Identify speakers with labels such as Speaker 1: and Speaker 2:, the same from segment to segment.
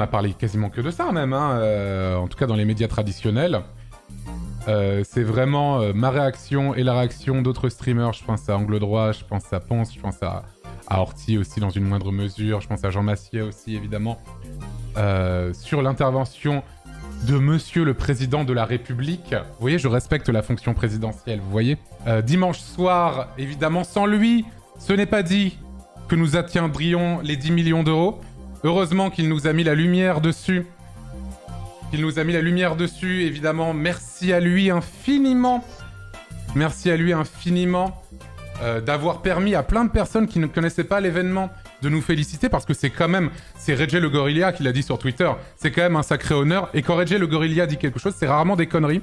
Speaker 1: On a parlé quasiment que de ça même, hein, en tout cas dans les médias traditionnels. C'est vraiment ma réaction et la réaction d'autres streamers. Je pense à Angle Droit, je pense à Ponce, je pense à Horty aussi dans une moindre mesure, je pense à Jean Massier aussi évidemment. Sur l'intervention de Monsieur le Président de la République. Vous voyez, je respecte la fonction présidentielle, vous voyez. Dimanche soir, évidemment, sans lui, ce n'est pas dit que nous atteindrions les 10 millions d'euros. Heureusement qu'il nous a mis la lumière dessus. Évidemment. Merci à lui infiniment. Merci à lui infiniment d'avoir permis à plein de personnes qui ne connaissaient pas l'événement de nous féliciter, parce que c'est quand même... C'est Reggie le Gorilla qui l'a dit sur Twitter. C'est quand même un sacré honneur. Et quand Reggie le Gorilla dit quelque chose, c'est rarement des conneries.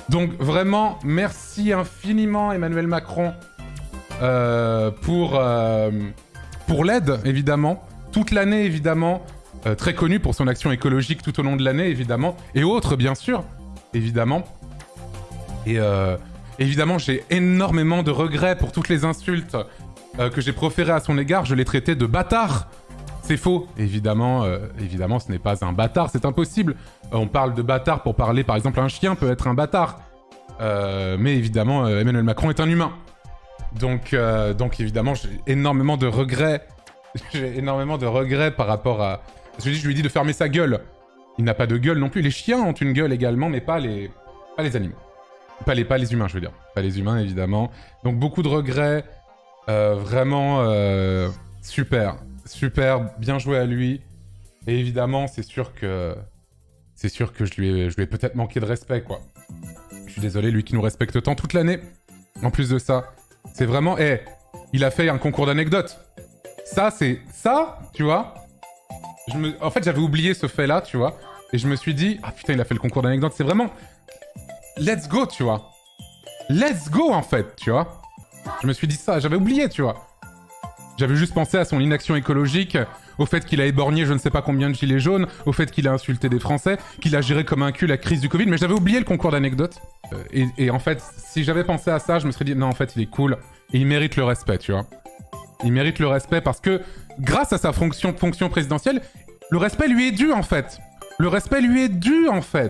Speaker 1: Donc vraiment, merci infiniment Emmanuel Macron pour l'aide, évidemment. Toute l'année, évidemment. Très connu pour son action écologique tout au long de l'année, évidemment. Et autres, bien sûr. Évidemment. Et évidemment, j'ai énormément de regrets pour toutes les insultes que j'ai proférées à son égard. Je l'ai traité de bâtard. C'est faux. Évidemment, évidemment, ce n'est pas un bâtard. C'est impossible. On parle de bâtard pour parler, par exemple, un chien peut être un bâtard. Mais évidemment, Emmanuel Macron est un humain. Donc évidemment, j'ai énormément de regrets. J'ai énormément de regrets par rapport à... Je lui ai dit de fermer sa gueule. Il n'a pas de gueule non plus. Les chiens ont une gueule également, mais pas les animaux. Pas les humains, je veux dire. Pas les humains, évidemment. Donc beaucoup de regrets. Vraiment super. Super, bien joué à lui. Et évidemment, c'est sûr que je lui ai peut-être manqué de respect, quoi. Je suis désolé, lui qui nous respecte tant toute l'année. En plus de ça, c'est vraiment... il a fait un concours d'anecdotes. Ça, tu vois. En fait, j'avais oublié ce fait-là, tu vois. Et je me suis dit, ah putain, il a fait le concours d'anecdotes. C'est vraiment... Let's go, tu vois. Let's go, en fait, tu vois. Je me suis dit ça, j'avais oublié, tu vois. J'avais juste pensé à son inaction écologique, au fait qu'il a éborgné je ne sais pas combien de gilets jaunes, au fait qu'il a insulté des Français, qu'il a géré comme un cul la crise du Covid, mais j'avais oublié le concours d'anecdotes. Et en fait, si j'avais pensé à ça, je me serais dit, non, en fait, il est cool, et il mérite le respect, tu vois. Il mérite le respect parce que, grâce à sa fonction présidentielle, le respect lui est dû, en fait. Le respect lui est dû, en fait.